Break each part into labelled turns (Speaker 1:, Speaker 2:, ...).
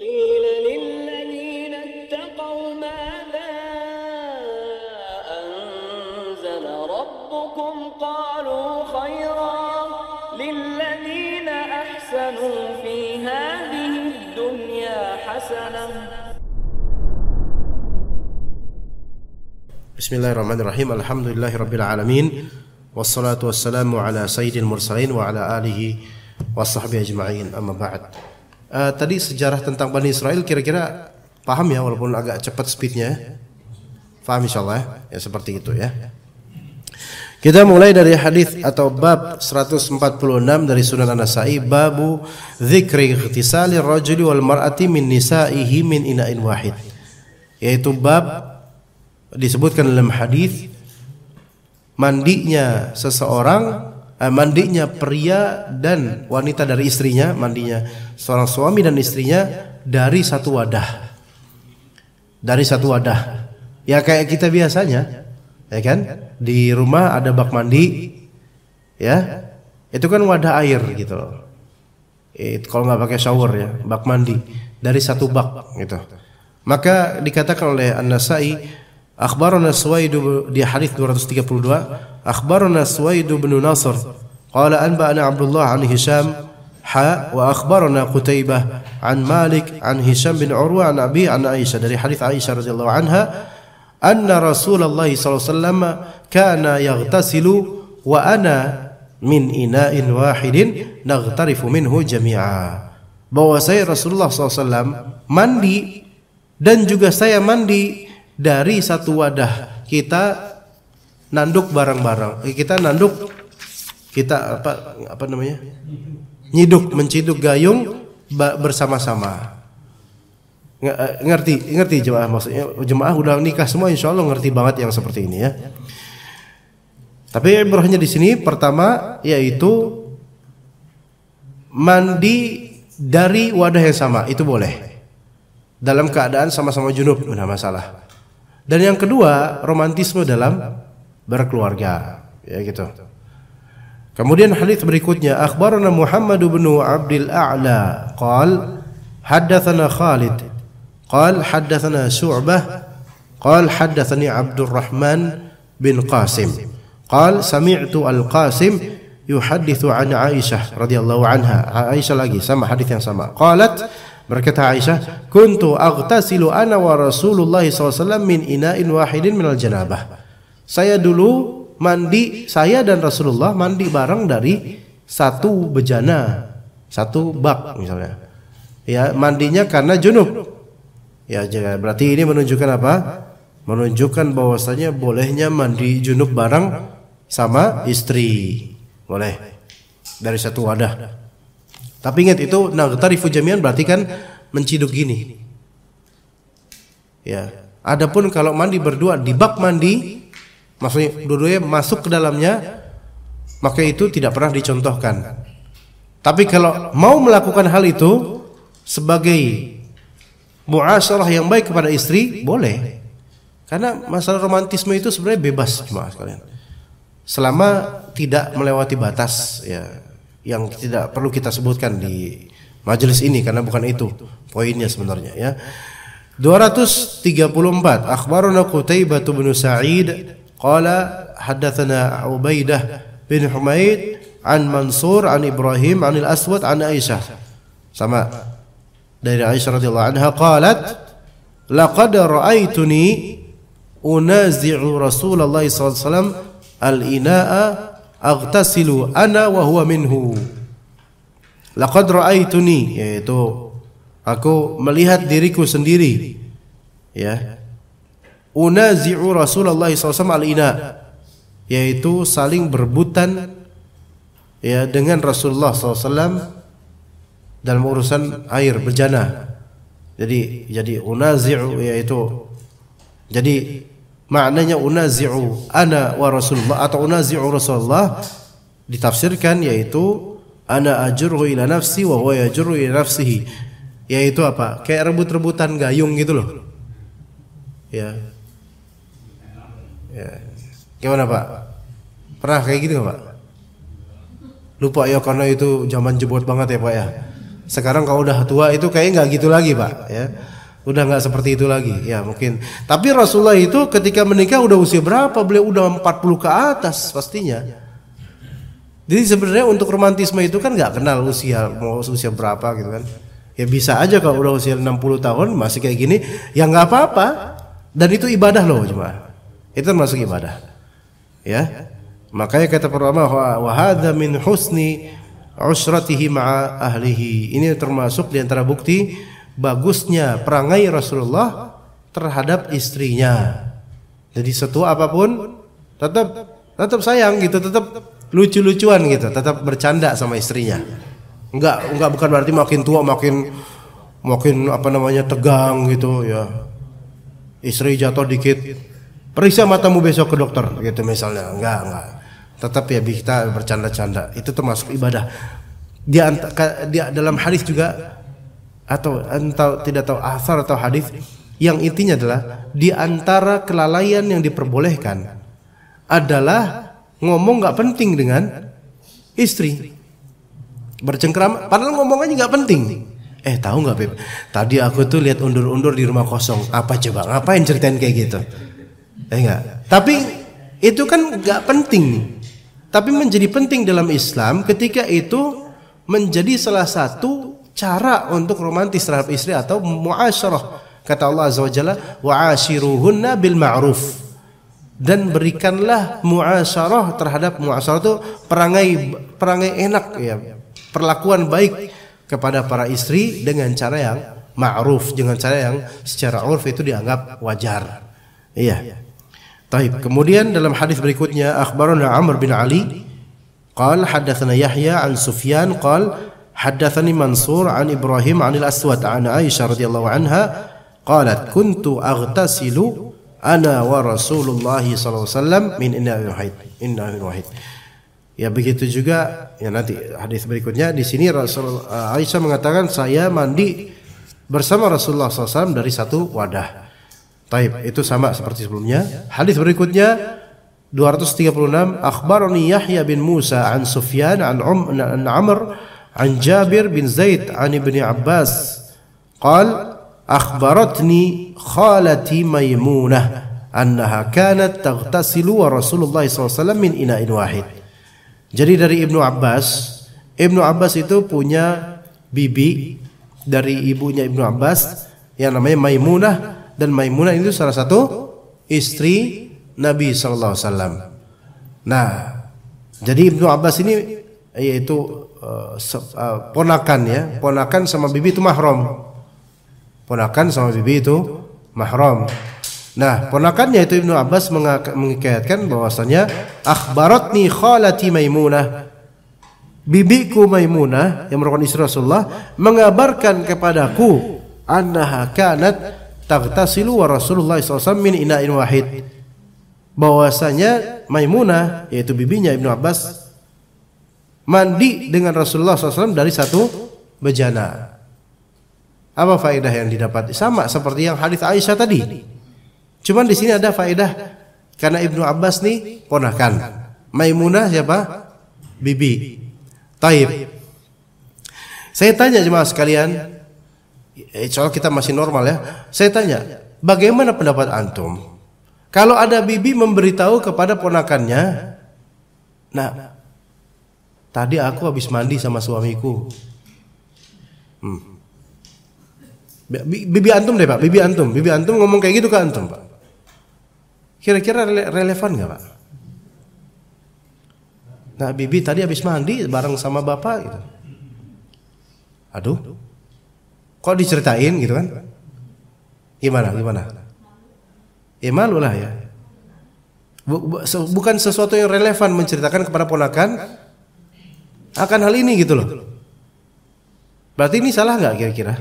Speaker 1: قيل للذين اتقوا ماذا أنزل ربكم قالوا خيرا للذين أحسنوا في هذه الدنيا حسنة.
Speaker 2: Bismillahirrahmanirrahim. Alhamdulillahirabbil alamin. Wassalatu wassalamu ala sayyidil mursalin wa ala alihi washabbihi ajma'in. Amma ba'd. Tadi sejarah tentang Bani Israel kira-kira paham ya, walaupun agak cepat speednya. Paham insyaallah ya, seperti itu ya. Kita mulai dari hadis atau bab 146 dari Sunan An-Nasa'i, babu dzikri ightisali ar-rajuli wal mar'ati min nisa'ihi min ina'in wahid. Yaitu bab disebutkan dalam hadis mandinya seseorang, mandinya pria dan wanita dari istrinya, mandinya seorang suami dan istrinya dari satu wadah. Dari satu wadah. Ya kayak kita biasanya, ya kan? Di rumah ada bak mandi, ya. Itu kan wadah air gitu loh. Kalau nggak pakai shower ya, bak mandi dari satu bak gitu. Maka dikatakan oleh An-Nasa'i, akhbarana Suwaid di hadis 232, akhbarana Suwaid bin Nasr qala anba'ana Abdullah an Hisham wa akhbarana Qutaibah an Malik an Hisham bin Urwa an Abi an Aisyah, dari hadis Aisyah radhiyallahu anha anna Rasulullah sallallahu alaihi wasallam kana yaghtasilu wa ana min ina'in wahidin naghtarifu minhu jami'a. Bahwa saya Rasulullah sallallahu alaihi wasallam mandi dan juga saya mandi dari satu wadah. Kita nanduk bareng-bareng. Kita nanduk, kita apa namanya? Menciduk gayung bersama-sama. Ngerti jemaah, maksudnya jemaah udah nikah semua insyaallah ngerti banget yang seperti ini ya. Tapi ibrahnya di sini pertama yaitu mandi dari wadah yang sama, itu boleh. Dalam keadaan sama-sama junub, enggak masalah. Dan yang kedua, romantisme dalam berkeluarga, ya gitu. Kemudian hadis berikutnya, akhbarana Muhammad bin Abdul A'la qal haddatsana Khalid qal haddatsana Syu'bah qal haddatsani Abdurrahman bin Qasim qal sami'tu Al-Qasim yuhadditsu an Aisyah radhiyallahu anha. Aisyah lagi sama hadis yang sama. Qalat, berkata Aisyah, kuntu aghtasilu ana wa Rasulullah SAW min ina'in wahidin minal janabah. Saya dulu mandi, saya dan Rasulullah mandi bareng dari satu bejana, satu bak misalnya. Ya, mandinya karena junub. Ya, berarti ini menunjukkan apa? Menunjukkan bahwasanya bolehnya mandi junub bareng sama istri. Boleh. Dari satu wadah. Tapi ingat itu naghtarifu jami'an berarti kan menciduk gini. Ya. Adapun kalau mandi berdua di bak mandi, maksudnya dua-duanya masuk ke dalamnya, maka itu tidak pernah dicontohkan. Tapi kalau mau melakukan hal itu sebagai muasyarah yang baik kepada istri, boleh. Karena masalah romantisme itu sebenarnya bebas cuma sekalian. Selama tidak melewati batas ya, yang tidak perlu kita sebutkan di majelis ini karena bukan itu poinnya sebenarnya ya. 234 akhbarana Qutaibah bin Sa'id qala haddatsana Ubaidah bin Humaid an Mansur an Ibrahim an Al-Aswad an Aisyah, sama dari Aisyah radhiyallahu anha qalat laqad ra'aituni unazi'u Rasulullah sallallahu alaihi wasallam al-ina'a aghtasilu ana wa huwa minhu. Laqad ra'aituni, yaitu aku melihat diriku sendiri ya, unazi'u Rasulullah SAW al-ina, yaitu saling berebutan ya dengan Rasulullah SAW dalam urusan air bejana. Jadi unazi'u yaitu, jadi maknanya unazi'u ana wa Rasulullah atau unazi'u Rasulullah ditafsirkan yaitu ana ajruhu ila nafsi wa huwa yajru ila nafsihi, yaitu apa? Kayak rebut-rebutan gayung gitu loh. Ya. Ya. Gimana Pak? Pernah kayak gitu enggak Pak? Lupa ya karena itu zaman jebot banget ya Pak ya. Sekarang kalau udah tua itu kayaknya nggak gitu lagi Pak ya. Udah nggak seperti itu lagi ya mungkin. Tapi Rasulullah itu ketika menikah udah usia berapa? Beliau udah 40 ke atas pastinya. Jadi sebenarnya untuk romantisme itu kan nggak kenal usia, mau usia berapa gitu kan. Ya bisa aja kalau udah usia 60 tahun masih kayak gini, ya nggak apa-apa. Dan itu ibadah loh jemaah. Itu termasuk ibadah. Ya. Makanya kata para ulama wa hadza min husni usratihi ma'a ahlihi. Ini termasuk di antara bukti bagusnya perangai Rasulullah terhadap istrinya. Jadi setua apapun tetap sayang gitu, tetap lucu-lucuan gitu, tetap bercanda sama istrinya. Enggak bukan berarti makin tua makin apa namanya tegang gitu ya. Istri jatuh dikit, periksa matamu besok ke dokter gitu misalnya. Enggak. Tetap ya kita bercanda-canda. Itu termasuk ibadah. Dia dalam hadis juga atau tidak tahu asar atau hadis yang intinya adalah di antara kelalaian yang diperbolehkan adalah ngomong nggak penting dengan istri, bercengkrama, padahal ngomong aja nggak penting. Tahu nggak Beb? Tadi aku tuh lihat undur-undur di rumah kosong. Apa coba? Ngapain ceritain kayak gitu? Enggak. Tapi itu kan nggak penting. Tapi menjadi penting dalam Islam ketika itu menjadi salah satu cara untuk romantis terhadap istri atau muasyarah. Kata Allah Azza wa Jalla, wa'ashiruhunna bil ma'ruf. Dan berikanlah muasyarah terhadap muasyarah itu perangai enak ya, perlakuan baik kepada para istri dengan cara yang ma'ruf, dengan cara yang secara urf itu dianggap wajar. Iya. Taib. Kemudian dalam hadis berikutnya akhbarana Amr bin Ali qala hadatsana Yahya an Sufyan qala hadatsani Mansur an Ibrahim an al-Aswad an Aisyah radhiyallahu anha qalat kuntu aghtasilu ana wa Rasulullah sallallahu alaihi wasallam min inna'in wahid. Ya begitu juga ya nanti hadis berikutnya di sini Aisyah mengatakan saya mandi bersama Rasulullah SAW dari satu wadah. Taib, itu sama seperti sebelumnya. Hadis berikutnya 236 akhbarani Yahya bin Musa an Sufyan an Amr an Jabir bin Zaid an Ibni Abbas qala akhbaratni khalati Maimunah annaha kanat taghtasilu wa Rasulullah SAW min ina'in wahid. Jadi dari Ibnu Abbas itu punya bibi dari ibunya Ibnu Abbas yang namanya Maimunah, dan Maimunah itu salah satu istri Nabi SAW. Nah, jadi Ibnu Abbas ini yaitu ponakan sama bibi itu mahram. Ponakan sama bibi itu mahram. Nah, ponakannya itu Ibnu Abbas mengikatkan bahwasanya akhbaratni khalati Maimunah, bibiku Maimunah yang merupakan istri Rasulullah mengabarkan kepadaku annaha kanat taghtasilu wa Rasulullah SAW min ina'in wahid, bahwasanya Maimunah yaitu bibinya Ibnu Abbas mandi dengan Rasulullah SAW dari satu bejana. Apa faedah yang didapat? Sama seperti yang hadis Aisyah tadi. Cuman di sini ada faedah karena Ibnu Abbas nih ponakan, Maimunah siapa? Bibi. Taib. Saya tanya jemaah sekalian, soal kita masih normal ya. Saya tanya, bagaimana pendapat antum? Kalau ada bibi memberitahu kepada ponakannya, nah, tadi aku habis mandi sama suamiku. Bibi antum deh Pak, bibi antum ngomong kayak gitu ke antum Pak. Kira-kira relevan nggak Pak? Nah, bibi tadi habis mandi bareng sama bapak gitu. Aduh, kok diceritain gitu kan? Gimana? Ya malu lah ya. Bukan sesuatu yang relevan menceritakan kepada ponakan akan hal ini gitu loh. Berarti ini salah nggak kira-kira?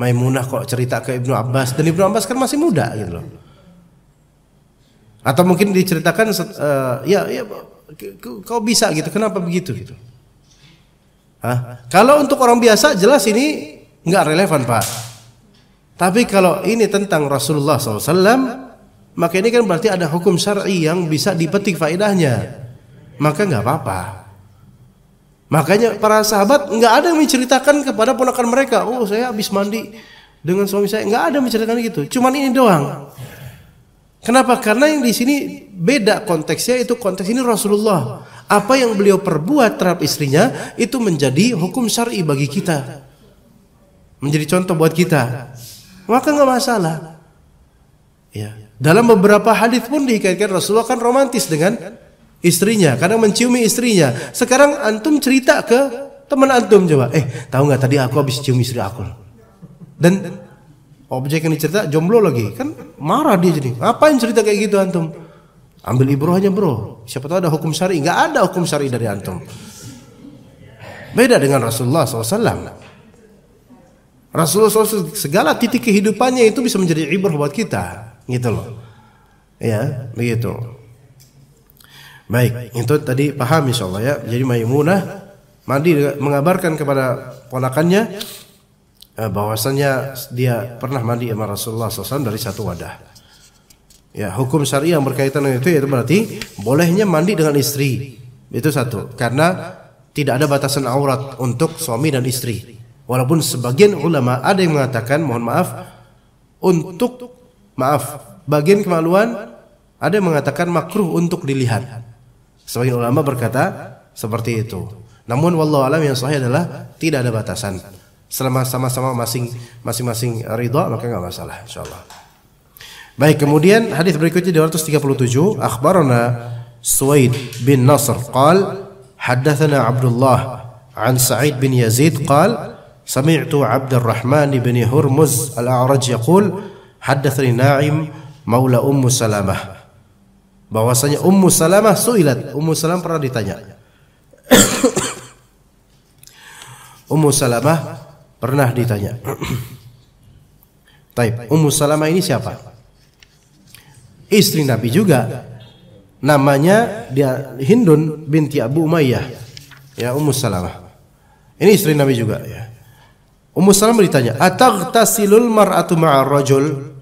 Speaker 2: Maimunah kok cerita ke Ibnu Abbas, dan Ibnu Abbas kan masih muda gitu loh. Atau mungkin diceritakan ya kau bisa gitu, kenapa begitu gitu? Kalau untuk orang biasa jelas ini nggak relevan Pak. Tapi kalau ini tentang Rasulullah SAW, maka ini kan berarti ada hukum syar'i yang bisa dipetik faedahnya. Maka nggak apa-apa. Makanya para sahabat nggak ada yang menceritakan kepada ponakan mereka, oh saya habis mandi dengan suami saya, nggak ada yang menceritakan gitu. Cuman ini doang. Kenapa? Karena yang di sini beda konteksnya, itu konteks ini Rasulullah. Apa yang beliau perbuat terhadap istrinya itu menjadi hukum syar'i bagi kita, menjadi contoh buat kita. Maka nggak masalah. Ya. Dalam beberapa hadis pun dikaitkan Rasulullah kan romantis dengan istrinya, kadang menciumi istrinya. Sekarang antum cerita ke teman antum coba, tahu nggak tadi aku habis cium istri aku. Dan objek yang dicerita jomblo lagi, kan marah dia jadi. Ngapain cerita kayak gitu antum? Ambil ibrohnya bro. Siapa tahu ada hukum syar'i. Nggak ada hukum syar'i dari antum. Beda dengan Rasulullah SAW. Rasulullah SAW segala titik kehidupannya itu bisa menjadi ibrah buat kita, gitu loh. Ya, begitu. Baik, itu tadi paham insyaallah ya. Jadi Maimunah mandi mengabarkan kepada ponakannya bahwasanya dia pernah mandi sama Rasulullah SAW dari satu wadah. Ya, hukum syar'i yang berkaitan dengan itu berarti bolehnya mandi dengan istri. Itu satu, karena tidak ada batasan aurat untuk suami dan istri. Walaupun sebagian ulama ada yang mengatakan bagian kemaluan ada yang mengatakan makruh untuk dilihat. Sebagian ulama berkata seperti itu. Namun wallahu alam yang sahih adalah tidak ada batasan. Selama sama-sama masing-masing ridha maka enggak masalah insyaallah. Baik, kemudian hadis berikutnya 237, akhbarana Suwaid bin Nasr qala haddatsana Abdullah an Sa'id bin Yazid qala sami'tu Abdurrahman bin Hurmuz al-A'raj yaqul haddatsani Na'im maula Ummu Salamah, bahwasanya Ummu Salamah suilat, Ummu Salamah pernah ditanya. Ummu Salamah pernah ditanya. Taib, Ummu Salamah ini siapa? Istri Nabi juga. Namanya dia Hindun binti Abu Umayyah. Ya, Ummu Salamah. Ini istri Nabi juga ya. Ummu Salamah ditanya, "Ataghtasilul mar'atu ma'ar rajul?"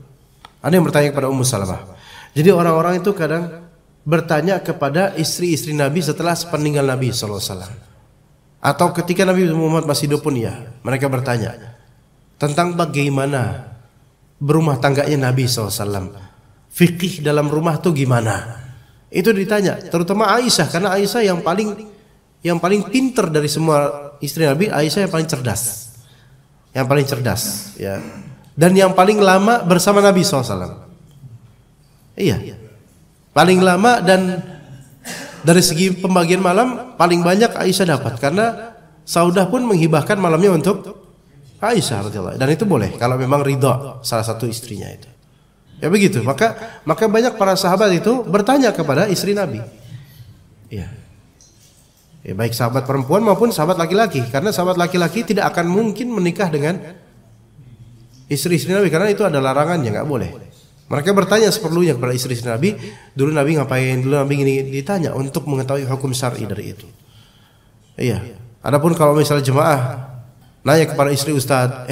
Speaker 2: Ada yang bertanya kepada Ummu Salamah. Jadi orang-orang itu kadang bertanya kepada istri-istri Nabi setelah sepeninggal Nabi SAW, atau ketika Nabi Muhammad masih hidup pun ya, mereka bertanya tentang bagaimana berumah tangganya Nabi SAW, fikih dalam rumah tuh gimana. Itu ditanya, terutama Aisyah, karena Aisyah yang paling pinter dari semua istri Nabi. Aisyah yang paling cerdas, ya, dan yang paling lama bersama Nabi SAW. Iya, paling lama, dan dari segi pembagian malam paling banyak Aisyah dapat, karena Saudah pun menghibahkan malamnya untuk Aisyah radhiyallahu, dan itu boleh kalau memang ridha salah satu istrinya itu. Ya begitu, maka banyak para sahabat itu bertanya kepada istri Nabi. Iya. Ya, baik sahabat perempuan maupun sahabat laki-laki, karena sahabat laki-laki tidak akan mungkin menikah dengan istri-istri Nabi, karena itu ada larangannya, nggak boleh. Mereka bertanya seperlunya kepada istri-istri Nabi. Dulu Nabi ngapain? Dulu Nabi gini, ditanya untuk mengetahui hukum syar'i dari itu. Iya. Adapun kalau misalnya jemaah nanya kepada istri Ustaz,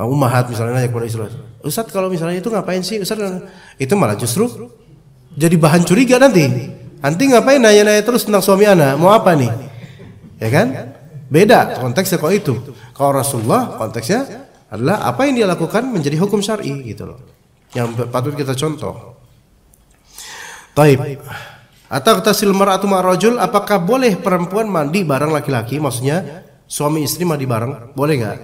Speaker 2: ummahat misalnya nanya kepada istri Ustaz, kalau misalnya itu ngapain sih Ustaz? Itu malah justru jadi bahan curiga nanti. Nanti ngapain nanya-nanya terus tentang suami anak? Mau apa nih? Ya kan? Beda konteksnya kalau itu. Kalau Rasulullah konteksnya adalah apa yang dia lakukan menjadi hukum syar'i gitu loh, yang patut kita contoh. Taib. Ataghtasil mar'atu ma'ar-rajul, apakah boleh perempuan mandi bareng laki-laki? Maksudnya suami istri mandi bareng, boleh enggak?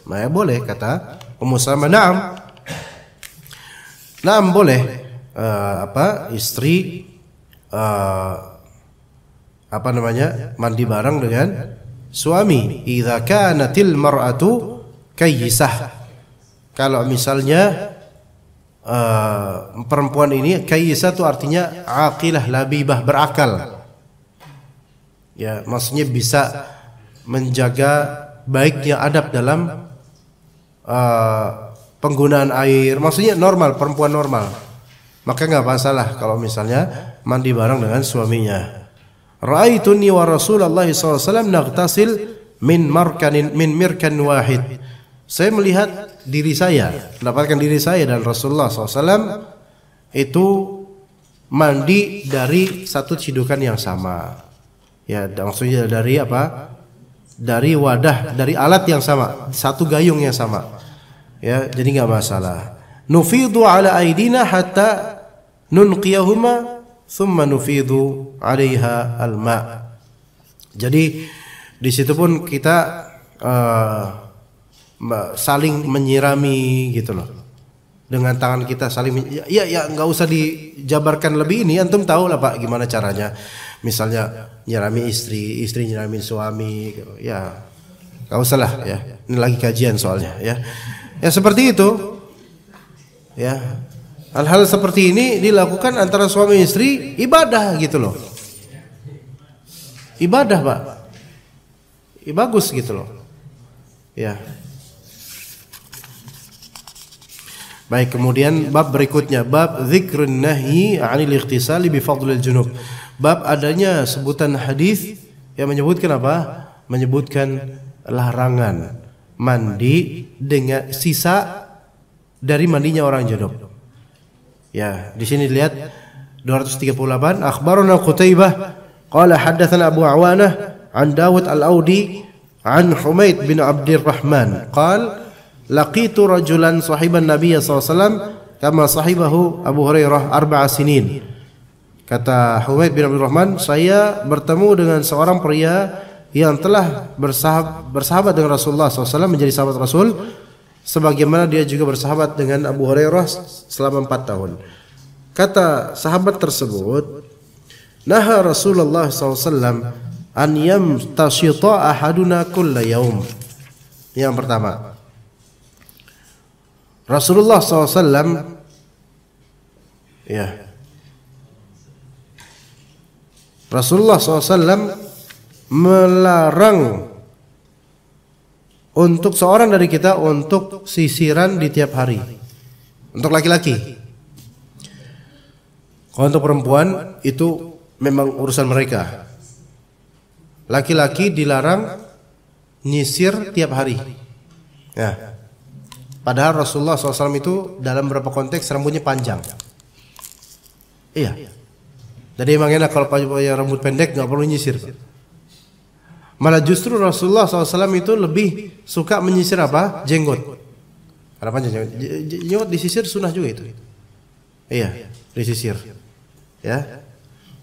Speaker 2: Nah, boleh kata Ummu Salamah, na'am boleh. Istri mandi bareng dengan suami. Idza kanatil mar'atu kayyisah, kalau misalnya perempuan ini kayyisah itu artinya aqilah, labibah, berakal. Ya, maksudnya bisa menjaga baiknya adab dalam penggunaan air, maksudnya normal, perempuan normal. Maka enggak masalah kalau misalnya mandi bareng dengan suaminya. Ra'aituni wa Rasulullah SAW naghtasil min mirkan wahid. Saya melihat diri saya, mendapatkan diri saya dan Rasulullah SAW itu mandi dari satu cidukan yang sama. Ya, maksudnya dari apa? Dari wadah, dari alat yang sama, satu gayung yang sama. Ya, jadi nggak masalah. Nufidu ala aidina hatta nunqiyahuma thumma nufidu 'alaiha al-ma'. Jadi di situ pun kita saling menyirami gitu loh. Dengan tangan kita saling ya nggak usah dijabarkan lebih, ini antum tahu lah Pak gimana caranya. Misalnya nyirami istri nyirami suami gitu. Ya nggak usah lah ya. Ini lagi kajian soalnya ya. Ya seperti itu. Ya. Hal-hal seperti ini dilakukan antara suami istri, ibadah gitu loh. Ibadah Pak. Bagus gitu loh. Ya. Baik, kemudian bab berikutnya, bab dzikrun nahyi 'anil ightisali bi fadlil junub. Bab adanya sebutan hadis yang menyebutkan apa? Menyebutkan larangan mandi dengan sisa dari mandinya orang junub. Ya, di sini lihat 238, akhbarana Qutaibah qala haddatsana Abu Awanah an Dawud al-Audi an Humaid bin Abdurrahman qala laqitu rajulan sahiban Nabiy sallallahu alaihi wasallam kama sahibahu Abu Hurairah 4 sinin. Kata Humaid bin Abdurrahman, saya bertemu dengan seorang pria yang telah bersahabat dengan Rasulullah SAW, menjadi sahabat Rasul, sebagaimana dia juga bersahabat dengan Abu Hurairah selama 4 tahun. Kata sahabat tersebut, naha Rasulullah SAW an yamtashita ahaduna kulla yaum. Yang pertama, Rasulullah SAW Rasulullah SAW melarang untuk seorang dari kita untuk sisiran di tiap hari. Untuk laki-laki. Kalau untuk perempuan itu memang urusan mereka. Laki-laki dilarang nyisir tiap hari. Ya. Padahal Rasulullah SAW itu dalam beberapa konteks rambutnya panjang. Iya. Jadi emang enak kalau punya rambut pendek nggak perlu nyisir. Malah justru Rasulullah SAW itu lebih suka menyisir apa? Jenggot. Karena panjang jenggot disisir sunnah juga itu. Iya, disisir. Ya,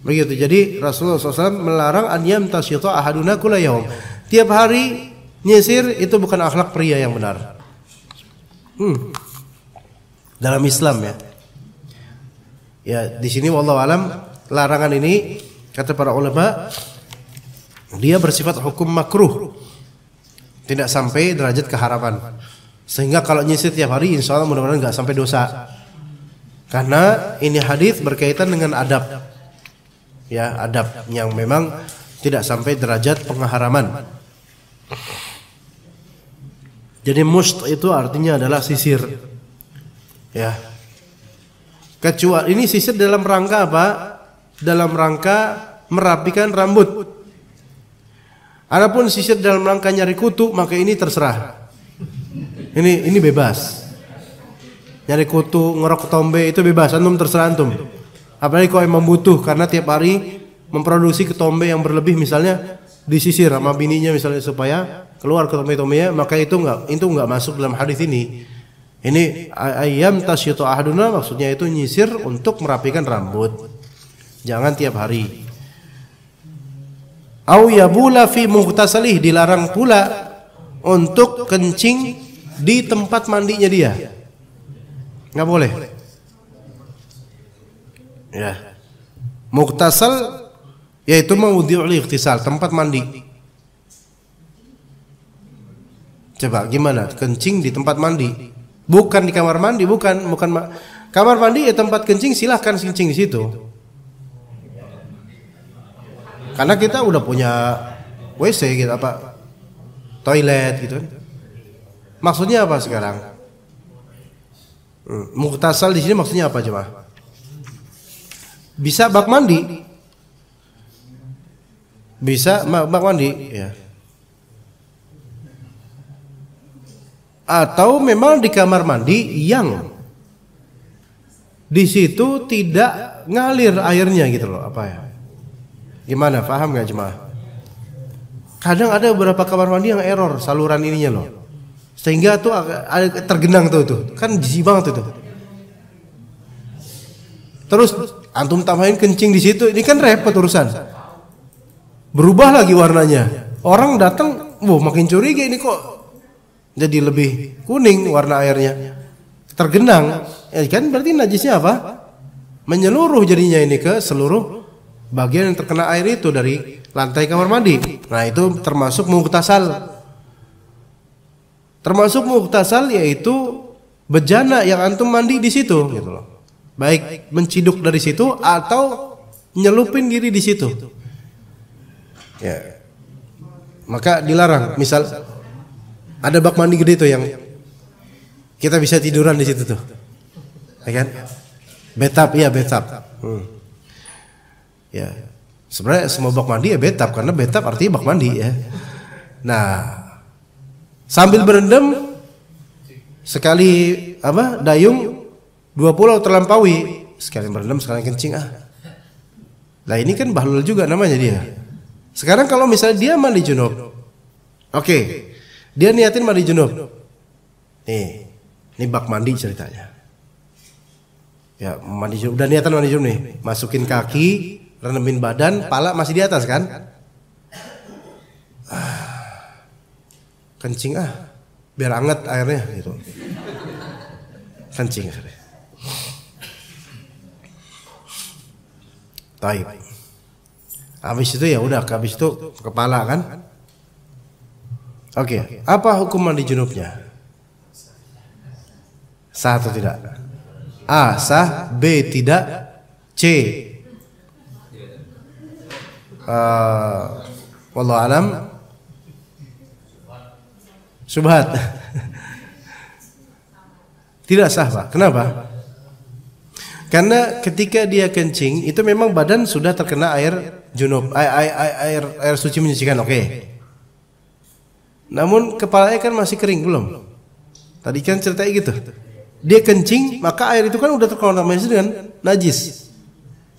Speaker 2: begitu. Jadi Rasulullah SAW melarang an yamtashita ahaduna kulla yaum. Tiap hari nyisir itu bukan akhlak pria yang benar. Dalam Islam ya. Ya di sini wallahu alam larangan ini kata para ulama dia bersifat hukum makruh, tidak sampai derajat keharaman. Sehingga kalau nyisir tiap hari insya Allah mudah-mudahan nggak sampai dosa. Karena ini hadis berkaitan dengan adab, ya adab yang memang tidak sampai derajat pengharaman. Jadi must itu artinya adalah sisir, ya. Kecuali ini sisir dalam rangka apa? Dalam rangka merapikan rambut. Adapun sisir dalam rangka nyari kutu, maka ini terserah. Ini bebas. Nyari kutu, ngerok ketombe itu bebas, antum terserah antum. Apalagi kalau emang butuh karena tiap hari memproduksi ketombe yang berlebih misalnya disisir sama bininya misalnya supaya keluar ketombe-tombenya, maka itu enggak masuk dalam hadis ini. Ini ayam tasyitu ahaduna maksudnya itu nyisir untuk merapikan rambut. Jangan tiap hari. Au yabula fi mughtasalih, dilarang pula untuk kencing di tempat mandinya dia. Enggak boleh. Ya. Mughtasal yaitu maudhi'ul ightisal, tempat mandi. Coba gimana? Kencing di tempat mandi. Bukan di kamar mandi, bukan kamar mandi ya tempat kencing, silahkan kencing di situ. Karena kita udah punya WC gitu apa toilet gitu. Maksudnya apa sekarang? Mughtasal di sini maksudnya apa coba? Bisa bak mandi. Bisa bak mandi ya. Atau memang di kamar mandi yang di situ tidak ngalir airnya gitu loh, apa ya? Gimana? Paham nggak jemaah? kadang ada beberapa kamar mandi yang error saluran ininya loh, sehingga tuh ada tergenang tuh kan jijik banget tuh. Terus antum tambahin kencing di situ, ini kan repot urusan. Berubah lagi warnanya. Orang datang, makin curiga ini kok jadi lebih kuning warna airnya. Tergenang, kan berarti najisnya apa? Menyeluruh jadinya ini ke seluruh bagian yang terkena air itu dari lantai kamar mandi. Nah, itu termasuk mughtasal. Termasuk mughtasal yaitu bejana yang antum mandi di situ gitu loh. Baik menciduk dari situ atau nyelupin diri di situ. Ya. Maka dilarang. Misal ada bak mandi gede tuh yang kita bisa tiduran di situ tuh. Ya kan? Bathtub, iya bathtub. Ya. Sebenarnya semua bak mandi ya bathtub karena bathtub artinya bak mandi ya. Nah, sambil berendam sekali dayung 2 pulau terlampaui, sekali berendam sekali kencing Nah ini kan bahlul juga namanya dia. Sekarang kalau misalnya dia mandi junub, oke, dia niatin mandi junub. Ini bak mandi ceritanya. Ya mandi junub, udah niatan mandi junub nih, masukin kaki, rendemin badan, pala masih di atas kan? Kencing biar anget airnya gitu. Kencing. Taib. Habis itu ya udah, habis itu kepala kan? Oke, apa hukum mandi junubnya? Sah atau tidak? A. Sah. B. Tidak. C. Wallahu alam. Subhat. Tidak sah, Pak. Kenapa? Karena ketika dia kencing itu memang badan sudah terkena air junub, air suci menyucikan, oke. Namun kepalanya kan masih kering belum. Tadi kan ceritanya gitu. Dia kencing, maka air itu kan udah terkontaminasi dengan najis.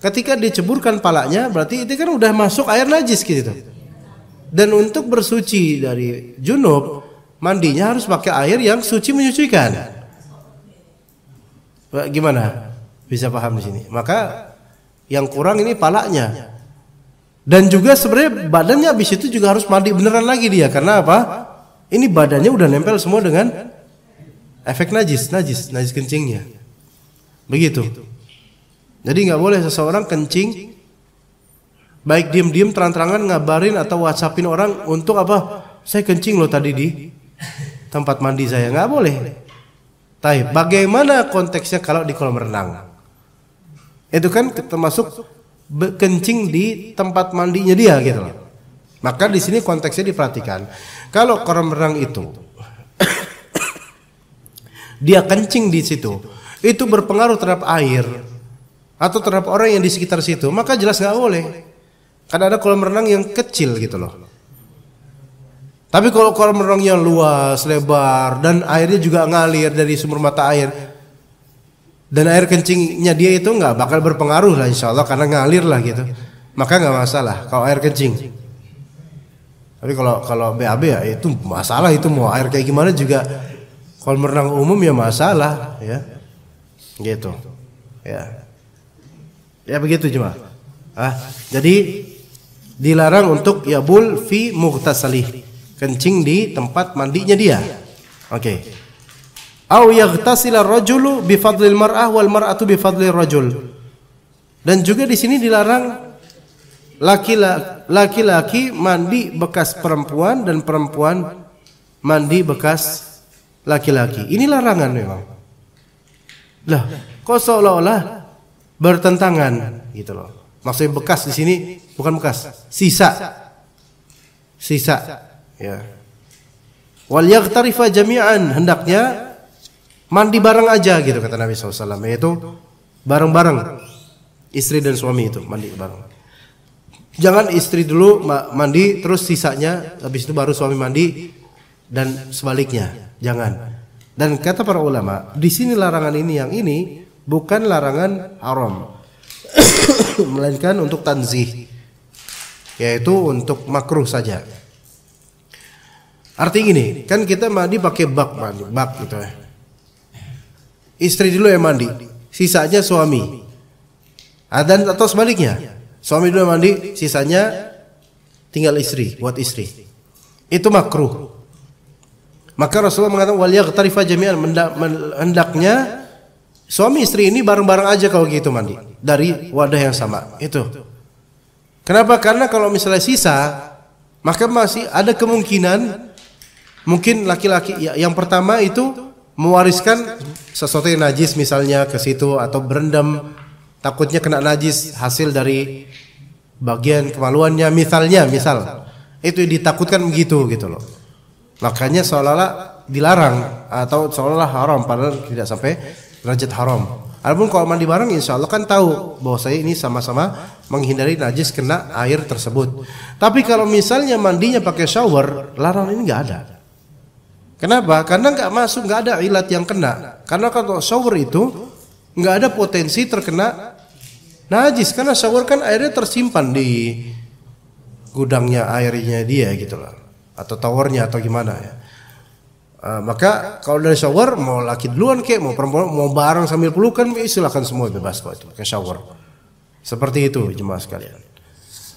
Speaker 2: Ketika diceburkan palanya, berarti itu kan udah masuk air najis gitu. Dan untuk bersuci dari junub, mandinya harus pakai air yang suci menyucikan. Gimana? Bisa paham di sini. Maka yang kurang ini palanya. Dan juga sebenarnya badannya habis itu juga harus mandi beneran lagi dia. Karena apa? Ini badannya udah nempel semua dengan efek najis kencingnya. Begitu. Jadi nggak boleh seseorang kencing baik diam-diam terang-terangan ngabarin atau WhatsAppin orang untuk apa? Saya kencing loh tadi di tempat mandi saya. Nggak boleh. Tapi bagaimana konteksnya kalau di kolam renang? Itu kan termasuk kencing di tempat mandinya dia gitu loh. Maka di sini konteksnya diperhatikan. Kalau kolam renang itu dia kencing di situ, itu berpengaruh terhadap air atau terhadap orang yang di sekitar situ, maka jelas nggak boleh. Karena ada kolam renang yang kecil gitu loh. Tapi kalau kolam renangnya luas, lebar, dan airnya juga ngalir dari sumber mata air, dan air kencingnya dia itu nggak bakal berpengaruh lah insya Allah karena ngalir lah gitu, maka nggak masalah kalau air kencing. Tapi kalau BAB ya itu masalah, itu mau air kayak gimana juga kolam renang umum ya masalah ya, gitu ya begitu cuma. Jadi dilarang untuk yabul fi mughtasalih, kencing di tempat mandinya dia. Oke. Au yaghtasila rajulu bi fadlil mar'ah wal mar'atu bi fadlir rajul. Dan juga di sini dilarang laki-laki mandi bekas perempuan dan perempuan mandi bekas laki-laki. Ini larangan memang. Lah, kok seolah-olah bertentangan gitu loh. Maksudnya bekas di sini bukan bekas, sisa. Ya. Wal yaghtarifa jami'an, hendaknya mandi bareng aja gitu kata Nabi SAW, yaitu bareng-bareng istri dan suami itu mandi bareng. Jangan istri dulu mandi terus sisanya habis itu baru suami mandi dan sebaliknya, jangan. Dan kata para ulama di sini larangan ini yang ini bukan larangan haram melainkan untuk tanzih, yaitu untuk makruh saja. Artinya gini, kan kita mandi pakai bak gitu ya. Istri dulu yang mandi, sisanya suami. Dan atau sebaliknya, suami dulu yang mandi, sisanya tinggal istri, buat istri. Itu makruh. Maka Rasulullah mengatakan wal yaghtarifa jami'an, hendaknya suami istri ini bareng-bareng aja kalau gitu mandi dari wadah yang sama. Itu. Kenapa? Karena kalau misalnya sisa, maka masih ada kemungkinan mungkin laki-laki yang pertama itu mewariskan sesuatu yang najis misalnya ke situ atau berendam, takutnya kena najis hasil dari bagian kemaluannya misal itu ditakutkan begitu gitu loh. Makanya seolah-olah dilarang atau seolah-olah haram padahal tidak sampai derajat haram. Adapun kalau mandi bareng insya Allah kan tahu bahwa saya ini sama-sama menghindari najis kena air tersebut. Tapi kalau misalnya mandinya pakai shower, larangan ini nggak ada. Kenapa? Karena nggak masuk, nggak ada ilat yang kena. Karena kalau shower itu nggak ada potensi terkena najis karena shower kan airnya tersimpan di gudangnya airnya dia gitu loh, atau towernya atau gimana ya. Maka kalau dari shower mau laki duluan kek mau perempuan mau bareng sambil pelukan silakan semua bebas kok itu ke shower. Seperti itu jemaah sekalian.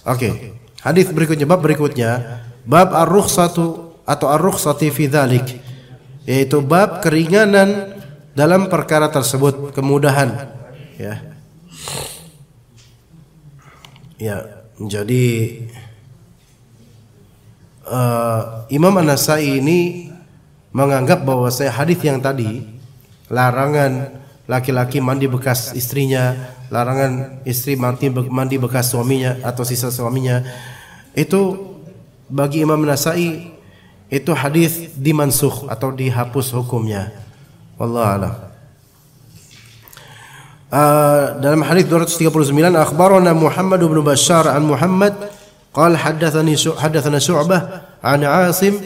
Speaker 2: Oke. Hadis berikutnya bab ar-rukhsatu atau ar-rukhsati fi dzalik, yaitu bab keringanan dalam perkara tersebut, kemudahan ya. Ya, jadi Imam An-Nasa'i ini menganggap bahwa hadis yang tadi larangan laki-laki mandi bekas istrinya, larangan istri mandi bekas suaminya atau sisa suaminya, itu bagi Imam An-Nasa'i itu hadis dimansukh atau dihapus hukumnya. Wallahu a'lam. Dalam hadis 239 akhbarana Muhammad bin Bashar an Muhammad qala hadatsana Syu'bah an Asim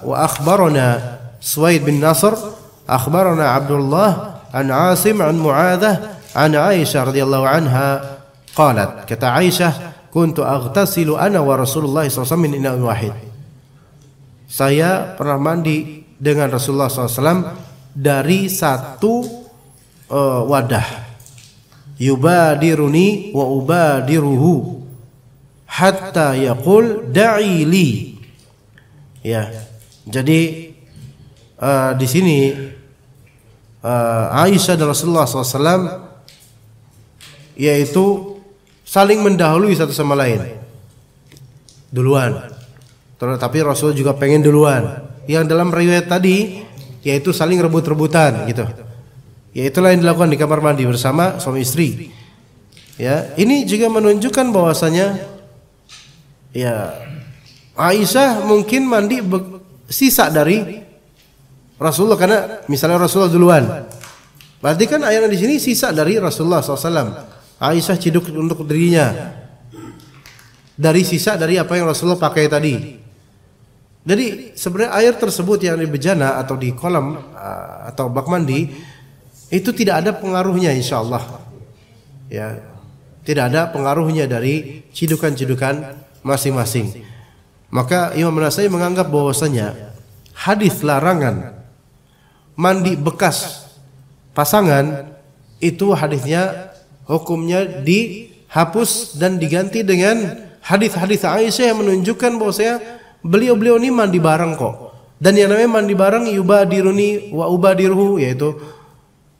Speaker 2: wa akhbarana Suwaid bin Nasr akhbarana Abdullah an Asim an Mu'adzah an Aisyah radhiyallahu anha qalat kata Aisyah kuntu aghtasilu ana wa Rasulullah sallallahu alaihi wasallam min ina'in wahid. Saya pernah mandi dengan Rasulullah SAW dari satu wadah. Yubadiruni wa ubadiruhu hatta yaqul da'i li. Ya. Jadi di sini Aisyah dan Rasulullah SAW yaitu saling mendahului satu sama lain. Duluan. Tapi Rasul juga pengen duluan. Yang dalam riwayat tadi yaitu saling rebut-rebutan gitu. Ya itulah yang dilakukan di kamar mandi bersama suami istri. Ya, ini juga menunjukkan bahwasanya ya Aisyah mungkin mandi sisa dari Rasulullah karena misalnya Rasulullah duluan. Berarti kan ayat di sini sisa dari Rasulullah SAW. Aisyah ciduk untuk dirinya dari sisa dari apa yang Rasulullah pakai tadi. Jadi sebenarnya air tersebut yang di bejana atau di kolam atau bak mandi itu tidak ada pengaruhnya insyaallah. Ya, tidak ada pengaruhnya dari cidukan-cidukan masing-masing. Maka Imam An-Nasa'i menganggap bahwasanya hadis larangan mandi bekas pasangan itu hadisnya hukumnya dihapus dan diganti dengan hadis-hadis Aisyah yang menunjukkan bahwasanya beliau-beliau ini mandi bareng kok. Dan yang namanya mandi bareng yubadiruni wa ubadiruhu, yaitu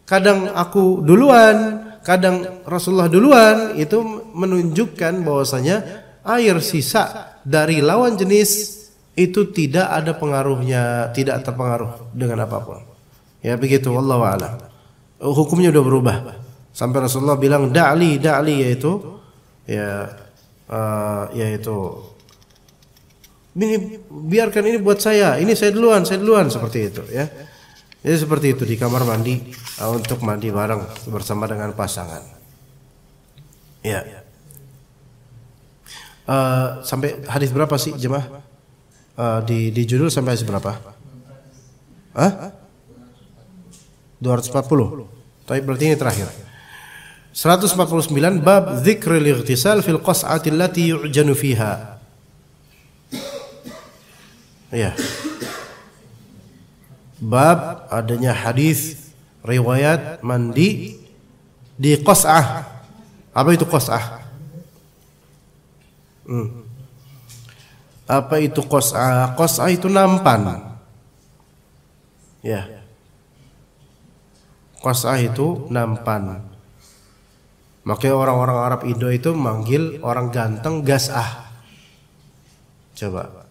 Speaker 2: kadang aku duluan, kadang Rasulullah duluan, itu menunjukkan bahwasanya air sisa dari lawan jenis itu tidak ada pengaruhnya, tidak terpengaruh dengan apapun. Ya begitu, wallahu a'lam. Hukumnya udah berubah. Sampai Rasulullah bilang da'li yaitu yaitu ini biarkan ini buat saya, ini saya duluan seperti itu ya. Jadi seperti itu di kamar mandi untuk mandi bareng bersama dengan pasangan. Ya. Sampai hadis berapa sih jemaah? Di judul sampai hadis berapa? 240. Tapi berarti ini terakhir. 149 bab dzikril ightisal fil qas'ati allati yu'janu fiha. Ya. bab adanya hadis riwayat mandi di qas'ah. Apa itu qas'ah? Apa itu qas'ah? Qas'ah itu nampan. Ya. Qas'ah itu nampan. Makanya orang-orang Arab Indo itu manggil orang ganteng gas'ah. Coba.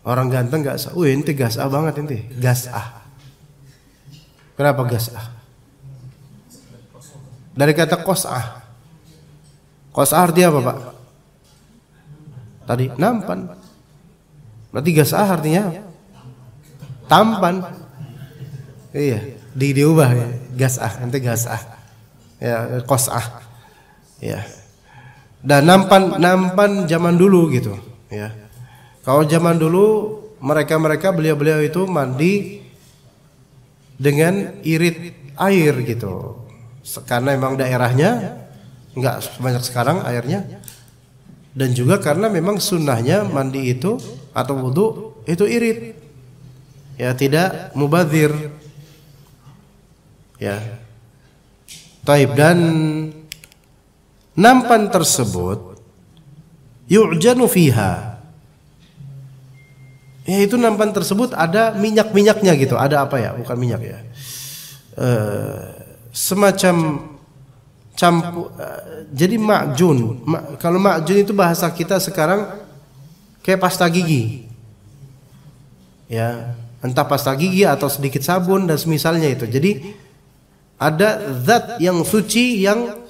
Speaker 2: Orang ganteng gas'ah. Ente gas'ah banget ente. Gas'ah. Kenapa gas'ah? Dari kata qas'ah. Qas'ah artinya apa, Pak? Tadi nampan. Berarti gas'ah artinya tampan. Iya, diubah ya. Gas'ah, ente gas'ah. Ya, qas'ah. Ya. Dan nampan zaman dulu gitu, ya. Kalau zaman dulu mereka beliau-beliau itu mandi dengan irit air gitu. Karena memang daerahnya enggak sebanyak sekarang airnya. Dan juga karena memang sunnahnya mandi itu atau wudu itu irit. Ya, tidak mubadzir. Ya. Taib, dan nampan tersebut yu'janu fiha. Ya, itu nampan tersebut ada minyak-minyaknya gitu. Ada apa ya? Bukan minyak ya. Semacam campur. Jadi ma'jun. Kalau ma'jun itu bahasa kita sekarang kayak pasta gigi. Ya, entah pasta gigi atau sedikit sabun dan semisalnya itu. Jadi ada zat yang suci yang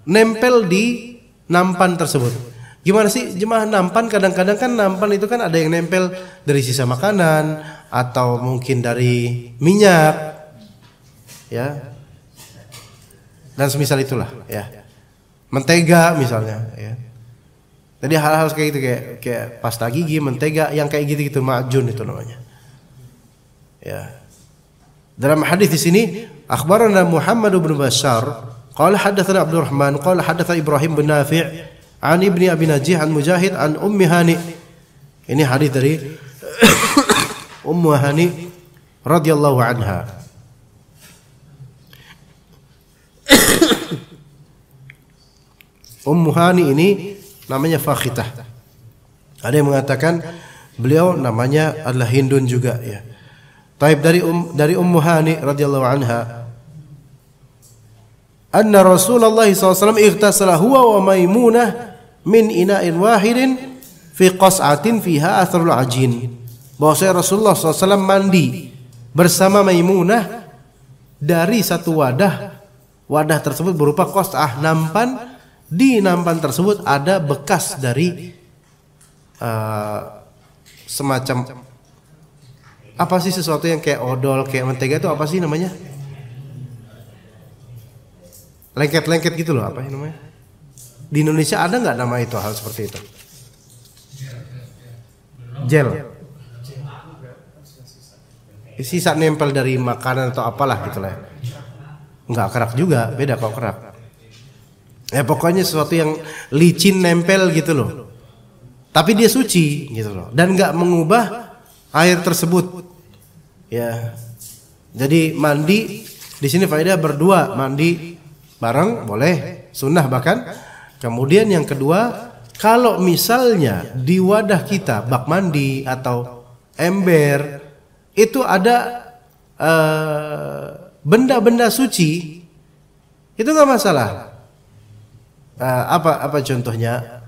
Speaker 2: nempel di nampan tersebut. Gimana sih jemaah nampan? Kadang-kadang kan nampan itu kan ada yang nempel dari sisa makanan atau mungkin dari minyak, ya, dan semisal itulah, ya, mentega misalnya, ya. Jadi hal-hal kayak gitu, kayak pasta gigi, mentega, yang kayak gitu ma'jun itu namanya. Ya. Dalam hadis di sini, akhbarana Muhammad bin Bashar, qala hadatsana Abdurrahman, qala hadatsana Ibrahim bin Nafi' an ibni Abi Najih an Mujahid an Ummi Hani. Ini hadis dari Ummu Hani radhiyallahu anha. Ummu Hani ini namanya Fakhitah. Ada yang mengatakan beliau namanya adalah Hindun juga, ya. Taib, dari Ummu Hani radhiyallahu anha, anna Rasulullah SAW ightasala huwa wa Maimunah min ina'in wahidin fi qas'atin fiha atharul ajin. Bahwasanya Rasulullah SAW mandi bersama Maimunah dari satu wadah tersebut berupa qas'ah, nampan. Di nampan tersebut ada bekas dari semacam apa sih, sesuatu yang kayak odol, kayak mentega itu apa sih namanya? Lengket-lengket gitu loh, apa sih namanya? Di Indonesia ada nggak nama itu, hal seperti itu? Gel. Sisa nempel dari makanan atau apalah gitulah. Nggak kerak juga, beda kalau kerak. Ya pokoknya sesuatu yang licin nempel gitu loh. Tapi dia suci gitu loh, dan nggak mengubah air tersebut. Ya. Jadi mandi di sini faedah berdua, mandi bareng boleh, sunnah bahkan. Kemudian yang kedua, kalau misalnya di wadah kita bak mandi atau ember itu ada benda-benda suci, itu nggak masalah. Apa contohnya?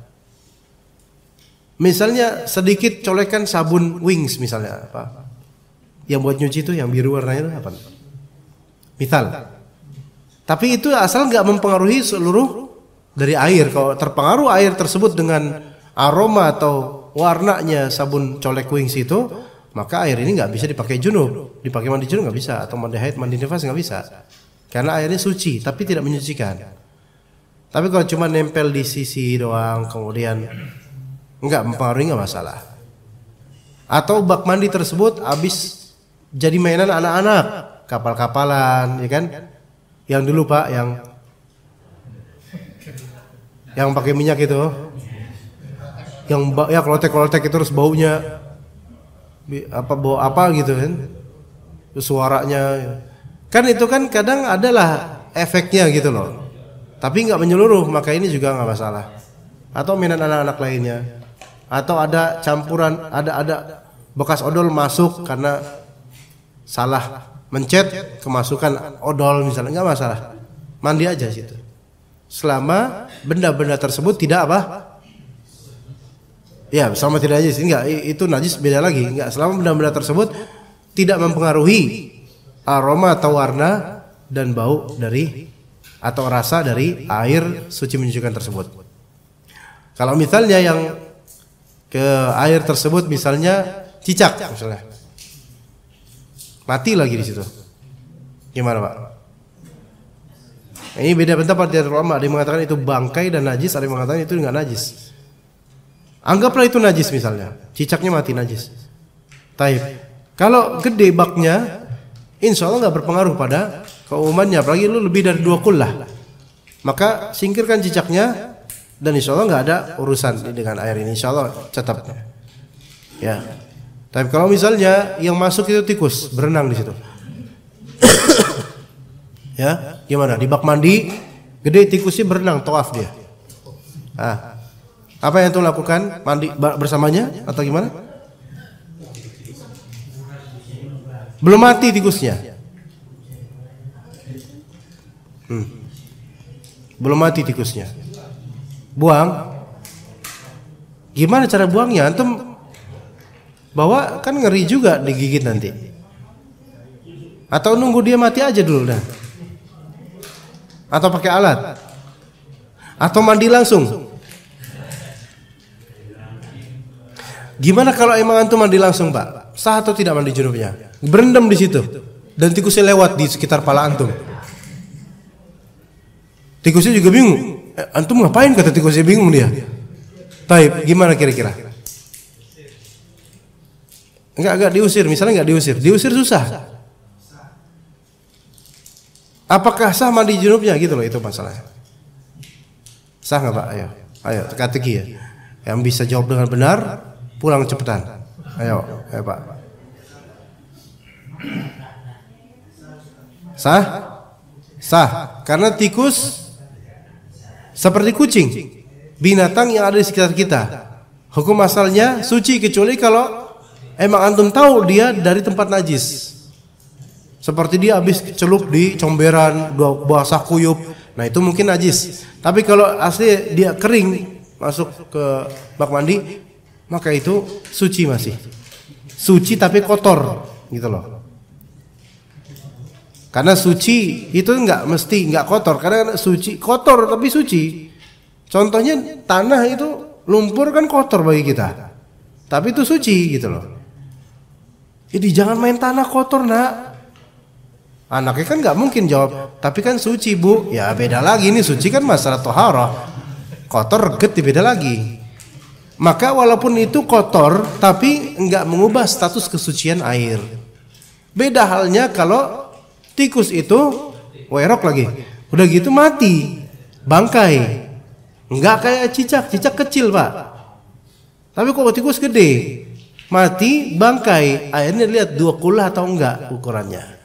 Speaker 2: Misalnya sedikit colekan sabun Wings misalnya, apa? Yang buat nyuci itu yang biru warnanya itu apa? Misal. Tapi itu asal nggak mempengaruhi seluruh dari air. Kalau terpengaruh air tersebut dengan aroma atau warnanya sabun colek Wings itu, maka air ini nggak bisa dipakai junub, dipakai mandi junub nggak bisa, atau mandi haid, mandi nifas nggak bisa, karena airnya suci tapi tidak menyucikan. Tapi kalau cuma nempel di sisi doang, kemudian nggak mempengaruhi, nggak masalah. Atau bak mandi tersebut habis jadi mainan anak-anak, kapal-kapalan, ya kan? Yang dulu Pak, yang pakai minyak itu, yang ya klotek-klotek itu terus baunya bau apa gitu kan? suaranya. Kan itu kan kadang adalah efeknya gitu loh. Tapi nggak menyeluruh, maka ini juga nggak masalah. Atau mainan anak-anak lainnya. Atau ada campuran, ada bekas odol masuk karena salah mencet, kemasukan odol misalnya, nggak masalah. Mandi aja situ. Selama benda-benda tersebut tidak apa? Ya, selama tidak najis, enggak, itu najis beda lagi. Enggak, selama benda-benda tersebut tidak mempengaruhi aroma atau warna dan bau dari atau rasa dari air suci menyucikan tersebut. Kalau misalnya yang ke air tersebut misalnya cicak misalnya, mati lagi di situ, gimana Pak? Ini beda pendapat dari ulama. Ada yang mengatakan itu bangkai dan najis, ada yang mengatakan itu enggak najis. Anggaplah itu najis misalnya, cicaknya mati najis. Taib. Kalau gede baknya, insya Allah nggak berpengaruh pada keumumannya, apalagi lu lebih dari 2 kullah. Maka singkirkan cicaknya dan insya Allah nggak ada urusan dengan air ini, insya Allah tetap. Ya. Tapi kalau misalnya yang masuk itu tikus berenang di situ, ya gimana? Di bak mandi gede tikusnya berenang, tawaf dia. Apa yang tuh lakukan? Mandi bersamanya atau gimana? Belum mati tikusnya. Belum mati tikusnya. Buang. Gimana cara buangnya? Antum bawa kan ngeri juga digigit nanti. Atau nunggu dia mati aja dulu dah. Atau pakai alat. Atau mandi langsung. Gimana kalau emang antum mandi langsung, Pak? Sah atau tidak mandi junubnya? Berendam di situ dan tikusnya lewat di sekitar pala antum. Tikusnya juga bingung. Antum ngapain, kata tikusnya, bingung dia. Taib, gimana kira-kira? Enggak diusir, misalnya enggak diusir. Diusir susah. Apakah sah mandi junubnya gitu loh, itu masalahnya. Sah enggak, Pak? Ayo teka-teki ya. Yang bisa jawab dengan benar pulang cepetan. Ayo Pak. Sah? Sah, karena tikus seperti kucing, binatang yang ada di sekitar kita. Hukum asalnya suci kecuali kalau emang antum tahu dia dari tempat najis. Seperti dia habis celup di comberan, basah kuyup. Nah, itu mungkin najis. Tapi kalau asli dia kering masuk ke bak mandi, maka itu suci masih. Suci tapi kotor gitu loh. Karena suci itu enggak mesti enggak kotor, karena suci kotor tapi suci. Contohnya tanah itu lumpur kan kotor bagi kita. Tapi itu suci gitu loh. Jadi jangan main tanah kotor, Nak. Anaknya kan enggak mungkin jawab, tapi kan suci, Bu. Ya beda lagi, ini suci kan masalah toharah. Kotor reget beda lagi. Maka walaupun itu kotor tapi enggak mengubah status kesucian air. Beda halnya kalau tikus itu werok lagi, udah gitu mati, bangkai. Enggak kayak cicak kecil, Pak. Tapi kok tikus gede, mati, bangkai, airnya lihat 2 kullah atau enggak ukurannya.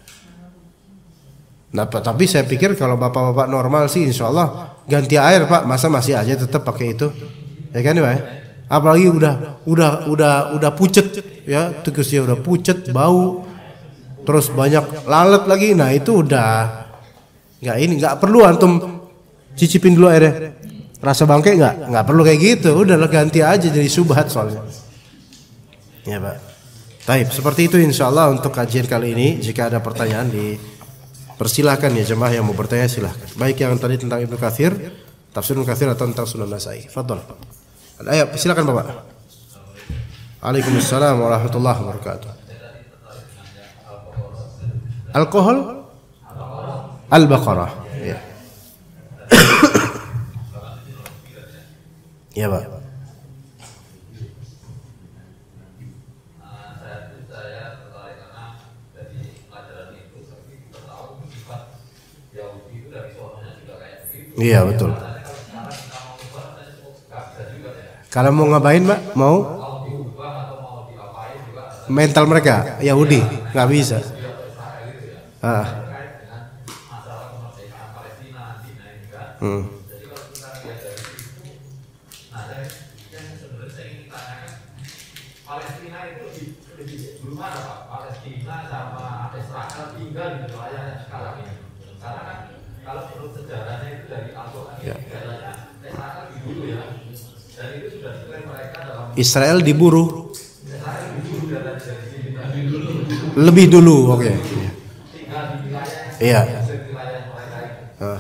Speaker 2: Nah, tapi saya pikir kalau bapak-bapak normal sih insya Allah ganti air, Pak. Masa masih aja tetap pakai itu, ya kan, Pak? Apalagi udah pucet, ya, tikusnya udah pucet, bau, terus banyak lalat lagi. Nah itu udah nggak perlu antum cicipin dulu airnya, rasa bangkai nggak perlu kayak gitu, udah ganti aja jadi subhat soalnya. Ya Pak. Baik, seperti itu insyaallah untuk kajian kali ini. Jika ada pertanyaan dipersilahkan ya jemaah yang mau bertanya, silahkan. Baik yang tadi tentang Ibnu Katsir, tafsir Ibnu Katsir atau tentang Sunan Nasai. Fadhol. Ayo silakan Bapak. Waalaikumsalam warahmatullahi wabarakatuh. Alkohol? Al-Baqarah. Ya. Ya, Pak. Iya, betul. Kalau mau ngapain, Pak? Mau mental mereka Yahudi nggak bisa.
Speaker 3: terkait dengan masalah kemerdekaan Palestina nantinya ini kan. Jadi kalau kita lihat dari situ, nah yang sebenarnya saya ingin tanyakan, Palestina itu lebih dulu mana Pak? Palestina sama Israel tinggal di wilayah yang sekarang ini. Karena kan kalau menurut sejarahnya itu dari Al-Quran ini negaranya Israel lebih dulu ya. Dan itu sudah diklaim mereka dalam
Speaker 2: Israel diburu.
Speaker 3: Israel lebih dulu dari sini dulu.
Speaker 2: Lebih dulu, oke.
Speaker 3: Tinggal di wilayah
Speaker 2: Iya.
Speaker 3: wilayah mereka itu. Nah,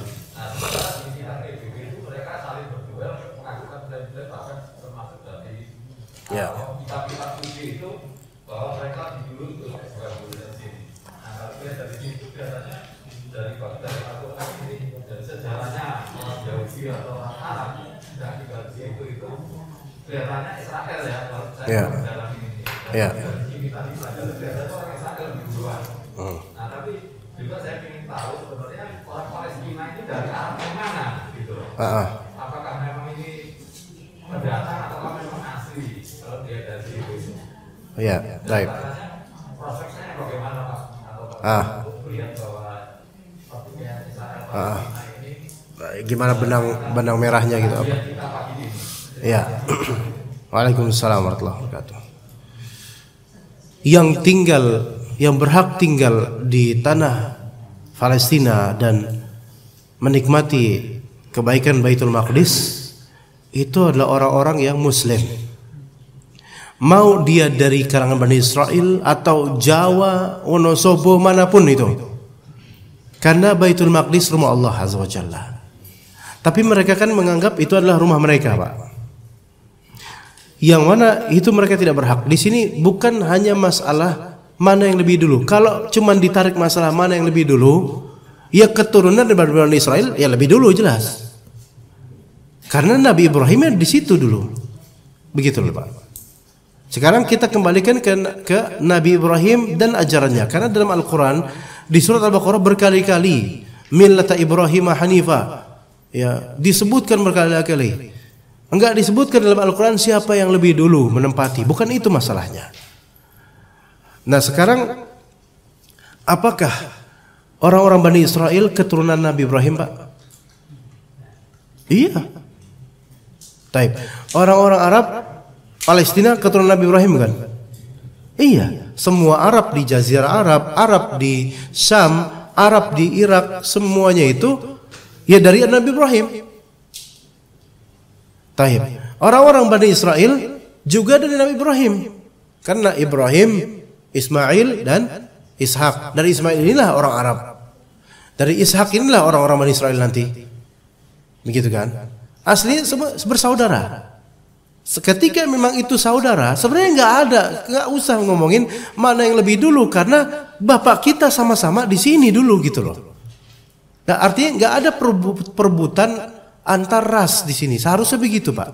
Speaker 3: sementara di sidang PBB itu mereka saling berduel mengajukan klaim-klaim bahkan termasuk dari kitab-kitab suci itu bahwa mereka lebih dulu itu bukan dulu dari sini. Nah, kalau kita dari sini itu biasanya dari Al-Quran ini dari sejarahnya orang Yahudi atau orang Arab yang tinggal di situ itu kelihatannya Israel ya kalau saya dalam ini. Dari sini tadi saja biasanya orang Israel lebih duluan. Nah, tapi juga saya ingin tahu sebenarnya orang Palestina ini dari Arab yang mana gitu loh. Apakah memang ini pendatang atau memang asli kalau dia dari situ?
Speaker 2: Iya, baik.
Speaker 3: Prosesnya bagaimana Pak? Atau melihat bahwa sepertinya Israel Palestina ini
Speaker 2: gimana benang merahnya gitu apa? Iya. Waalaikumsalam warahmatullahi wabarakatuh. Yang berhak tinggal di tanah Palestina dan menikmati kebaikan Baitul Maqdis itu adalah orang-orang yang muslim. Mau dia dari kalangan Bani Israel atau Jawa, Wonosobo, manapun itu. Karena Baitul Maqdis rumah Allah Azza wa Jalla. Tapi mereka kan menganggap itu adalah rumah mereka, Pak. Yang mana itu mereka tidak berhak. Di sini bukan hanya masalah mana yang lebih dulu. Kalau cuma ditarik masalah mana yang lebih dulu, ya keturunan dari Bani Israel ya lebih dulu jelas. Karena Nabi Ibrahim di situ dulu. Begitu loh, Pak. Sekarang kita kembalikan ke Nabi Ibrahim dan ajarannya. Karena dalam Al-Quran di surat Al-Baqarah berkali-kali millata Ibrahim Hanifa, ya disebutkan berkali-kali. Enggak disebutkan dalam Al-Quran siapa yang lebih dulu menempati. Bukan itu masalahnya. Nah sekarang apakah orang-orang Bani Israel keturunan Nabi Ibrahim, Pak? Iya. Taib. Orang-orang Arab Palestina keturunan Nabi Ibrahim kan? Iya. Semua Arab di Jazirah Arab, Arab di Syam, Arab di Irak, semuanya itu ya dari Nabi Ibrahim. Taib. Orang-orang Bani Israel juga dari Nabi Ibrahim. Karena Ibrahim, Ismail dan Ishak. Dari Ismail inilah orang Arab. Dari Ishak inilah orang-orang Bani Israel nanti. Begitu kan? Aslinya bersaudara. Ketika memang itu saudara, sebenarnya nggak usah ngomongin mana yang lebih dulu karena bapak kita sama-sama di sini dulu gitu loh. Nah, artinya nggak ada perebutan antar ras di sini. Seharusnya begitu, Pak.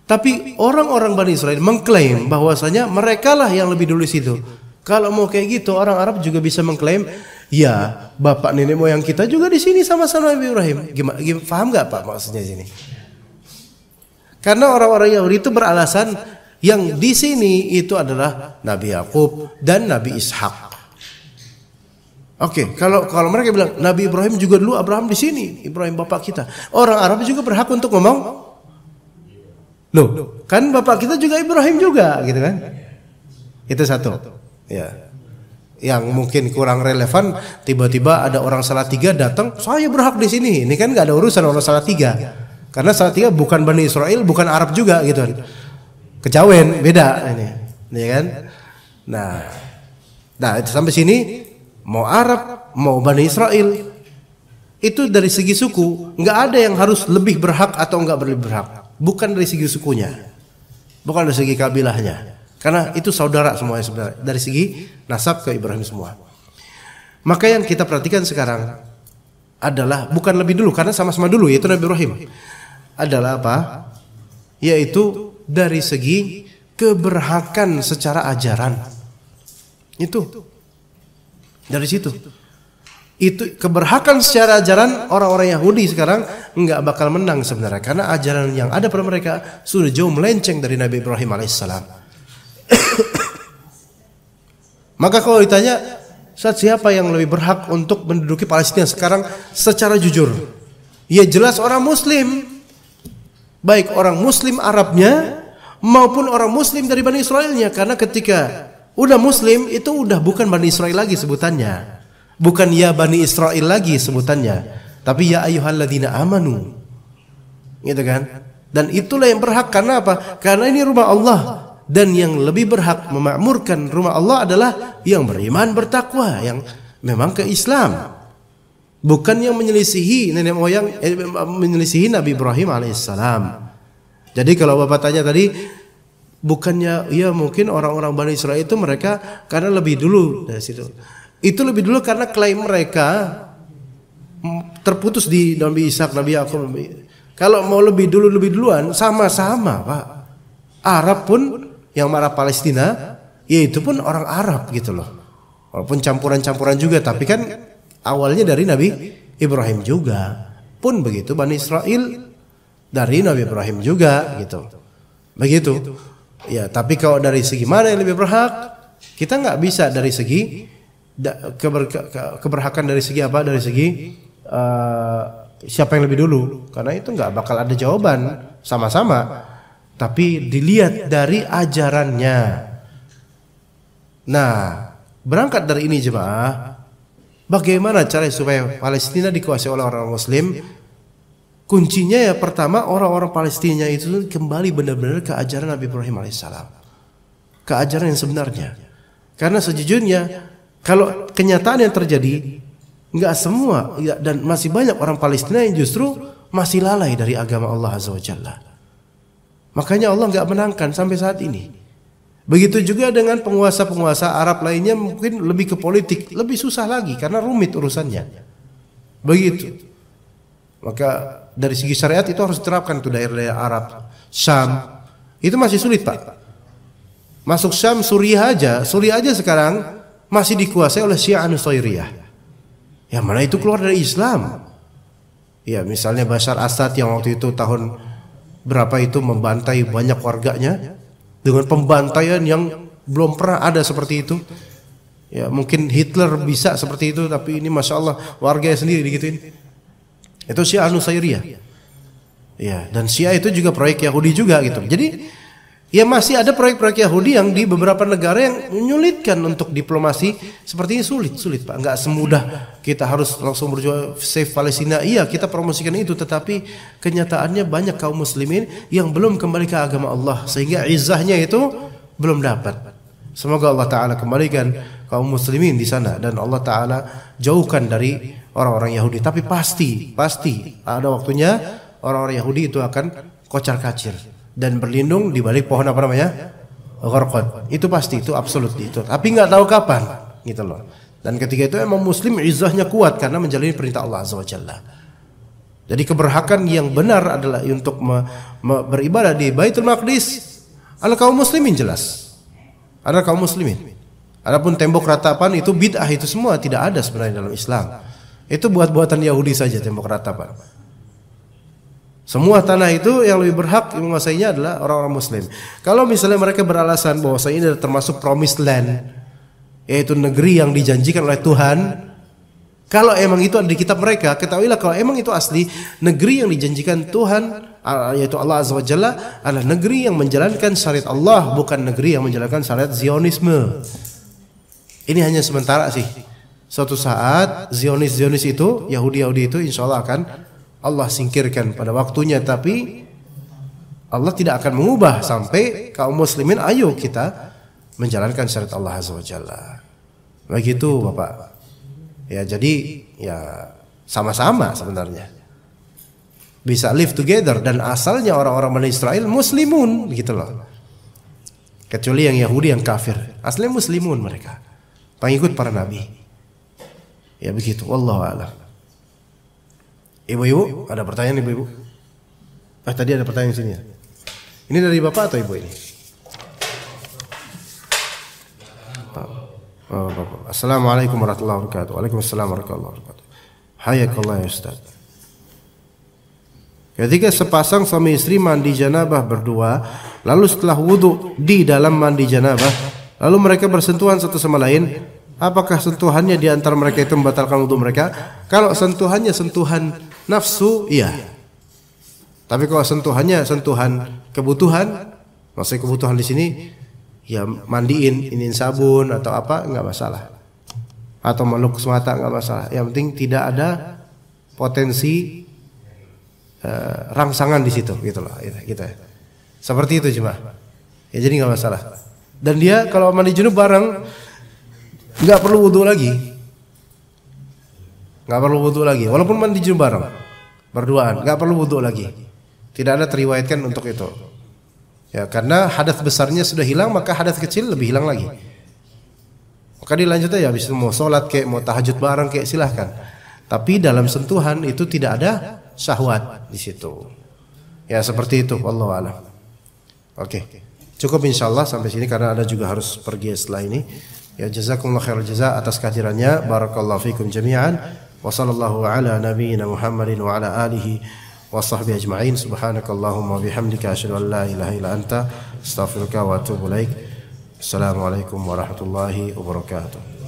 Speaker 2: Tapi orang-orang Bani Israel mengklaim bahwasanya merekalah yang lebih dulu di situ. Kalau mau kayak gitu, orang Arab juga bisa mengklaim, ya bapak nenek moyang kita juga di sini sama-sama Nabi Ibrahim. Gimana paham nggak, Pak, maksudnya sini? Karena orang-orang Yahudi itu beralasan yang di sini itu adalah Nabi Yakub dan Nabi Ishak. Oke, kalau mereka bilang Nabi Ibrahim juga dulu Abraham di sini, Ibrahim bapak kita. Orang Arab juga berhak untuk ngomong, loh, kan bapak kita juga Ibrahim juga, gitu kan? Itu satu. Ya. Yang mungkin kurang relevan, tiba-tiba ada orang Salatiga datang, saya berhak di sini. Ini kan nggak ada urusan orang Salatiga. Karena Salatiga bukan Bani Israel, bukan Arab juga gitu kan. Kejawen, beda ini. Ya kan? Nah, itu sampai sini mau Arab, mau Bani Israel. Itu dari segi suku, nggak ada yang harus lebih berhak atau nggak lebih berhak. Bukan dari segi sukunya. Bukan dari segi kabilahnya. Karena itu saudara semuanya sebenarnya. Dari segi nasab ke Ibrahim semua. Maka yang kita perhatikan sekarang adalah bukan lebih dulu, karena sama-sama dulu, yaitu Nabi Ibrahim. Adalah apa? Yaitu dari segi keberhakan secara ajaran. Itu dari situ. Itu keberhakan secara ajaran orang-orang Yahudi sekarang nggak bakal menang sebenarnya, karena ajaran yang ada pada mereka sudah jauh melenceng dari Nabi Ibrahim alaihissalam. Maka kalau ditanya Ustaz, siapa yang lebih berhak untuk menduduki Palestina sekarang secara jujur? Ya jelas orang Muslim. Baik orang Muslim Arabnya maupun orang Muslim dari Bani Israilnya. Karena ketika udah Muslim itu udah bukan Bani Israil lagi sebutannya. Bukan ya Bani Israil lagi sebutannya. Tapi ya ayyuhalladzina amanu. Gitu kan? Dan itulah yang berhak. Karena apa? Karena ini rumah Allah. Dan yang lebih berhak memakmurkan rumah Allah adalah yang beriman, bertakwa, yang memang ke Islam, bukan yang menyelisihi nenek moyang, menyelisihi Nabi Ibrahim alaihissalam. Jadi kalau Bapak tanya tadi, bukannya ya mungkin orang-orang Bani Israil itu mereka karena lebih dulu dari situ. Itu lebih dulu karena klaim mereka terputus di Nabi Ishak, Nabi Yakub. Kalau mau lebih duluan sama-sama, Pak. Arab pun yang marah Palestina, yaitu pun orang Arab gitu loh. Walaupun campuran-campuran juga, tapi kan awalnya dari Nabi Ibrahim juga. Pun begitu Bani Israil dari Nabi Ibrahim juga gitu. Begitu. Ya, tapi kalau dari segi mana yang lebih berhak, kita nggak bisa dari segi keberhakan dari segi apa? Dari segi siapa yang lebih dulu? Karena itu nggak bakal ada jawaban sama-sama. Tapi dilihat dari ajarannya. Nah, berangkat dari ini jemaah, bagaimana cara supaya Palestina dikuasai oleh orang Muslim? Kuncinya ya pertama orang-orang Palestina itu kembali benar-benar ke ajaran Nabi Ibrahim alaihissalam, ke ajaran yang sebenarnya. Karena sejujurnya kalau kenyataan yang terjadi nggak semua dan masih banyak orang Palestina yang justru masih lalai dari agama Allah Azza wa Jalla. Makanya Allah nggak menangkan sampai saat ini. Begitu juga dengan penguasa-penguasa Arab lainnya, mungkin lebih ke politik, lebih susah lagi karena rumit urusannya. Begitu. Maka dari segi syariat itu harus diterapkan tuh daerah-daerah Arab, Syam. Itu masih sulit, Pak. Masuk Syam, Suriah aja sekarang masih dikuasai oleh Syiah Nusairiyah. Yang mana itu keluar dari Islam. Ya, misalnya Bashar Assad yang waktu itu tahun berapa itu membantai banyak warganya dengan pembantaian yang belum pernah ada seperti itu. Ya mungkin Hitler bisa seperti itu, tapi ini masya Allah warganya sendiri digituin. Itu Syiah Nusairiyah. Ya, dan Syiah itu juga proyek Yahudi juga gitu. Jadi ya masih ada proyek-proyek Yahudi yang di beberapa negara yang menyulitkan untuk diplomasi seperti ini, sulit Pak. Nggak semudah kita harus langsung berjuang save Palestina. Iya, kita promosikan itu, tetapi kenyataannya banyak kaum muslimin yang belum kembali ke agama Allah sehingga izzahnya itu belum dapat. Semoga Allah Ta'ala kembalikan kaum muslimin di sana dan Allah Ta'ala jauhkan dari orang-orang Yahudi. Tapi pasti ada waktunya orang-orang Yahudi itu akan kocar-kacir dan berlindung di balik pohon apa namanya? Gharqad. Itu pasti, itu absolut itu. Tapi nggak tahu kapan, gitu loh. Dan ketika itu emang Muslim izzahnya kuat karena menjalani perintah Allah Azza wa Jalla. Jadi keberhakan yang benar adalah untuk beribadah di Baitul Maqdis ala kaum muslimin jelas. Ada kaum muslimin. Adapun tembok ratapan itu bid'ah, itu semua tidak ada sebenarnya dalam Islam. Itu buat-buatan Yahudi saja tembok ratapan. Semua tanah itu yang lebih berhak menguasainya adalah orang-orang Muslim. Kalau misalnya mereka beralasan bahwa ini adalah termasuk promised land, yaitu negeri yang dijanjikan oleh Tuhan. Kalau emang itu ada di kitab mereka, ketahuilah kalau emang itu asli, negeri yang dijanjikan Tuhan, yaitu Allah Azza wa Jalla, adalah negeri yang menjalankan syariat Allah, bukan negeri yang menjalankan syariat Zionisme. Ini hanya sementara sih. Suatu saat Zionis itu, Yahudi itu insya Allah akan Allah singkirkan pada waktunya, tapi Allah tidak akan mengubah sampai kaum muslimin ayo kita menjalankan syariat Allah Azza wa Jalla. Begitu Bapak. Ya jadi ya sama-sama sebenarnya. Bisa live together dan asalnya orang-orang Bani Israel muslimun gitu loh. Kecuali yang Yahudi yang kafir. Aslinya muslimun mereka. Pengikut para nabi. Ya begitu, wallahu a'lam. Ibu-ibu, ada pertanyaan ibu-ibu? Tadi ada pertanyaan sini ya. Ini dari bapak atau ibu ini? Bapak. Assalamualaikum warahmatullahi wabarakatuh. Waalaikumsalam warahmatullahi wabarakatuh. Hayakallah ya Ustaz. Ketika sepasang suami istri mandi janabah berdua, lalu setelah wudu di dalam mandi janabah, lalu mereka bersentuhan satu sama lain, Apakah sentuhannya di antara mereka itu membatalkan wudu mereka? Kalau sentuhannya sentuhan nafsu, iya. Tapi kalau sentuhannya sentuhan kebutuhan, maksudnya kebutuhan di sini, ya mandiin, iniin sabun atau apa, nggak masalah. Atau meluk semata nggak masalah. Yang penting tidak ada potensi rangsangan di situ, gitu loh, gitu ya. Seperti itu cuma. Ya jadi nggak masalah. Dan dia kalau mandi junub bareng, nggak perlu wudu lagi, nggak perlu wudu lagi. Walaupun mandi junub bareng, berduaan, nggak perlu wudu lagi. Tidak ada teriwayatkan untuk itu. Ya karena hadas besarnya sudah hilang, maka hadas kecil lebih hilang lagi. Maka dilanjut aja, habis itu mau sholat kayak mau tahajud bareng kayak silahkan. Tapi dalam sentuhan itu tidak ada syahwat di situ. Ya seperti itu. Wallahu a'lam. Oke, cukup insyaallah sampai sini karena Anda juga harus pergi setelah ini. Ya jazakumullah khairal jaza atas kehadirannya. Barakallahu fikum jami'an. Wa sallallahu ala nabiyyina Muhammadin wa ala alihi wa sahbihi ajma'in. Subhanakallahumma bihamdika asyhadu an la ilaha illa anta astaghfiruka wa atubu ilaik. Assalamualaikum warahmatullahi wabarakatuh.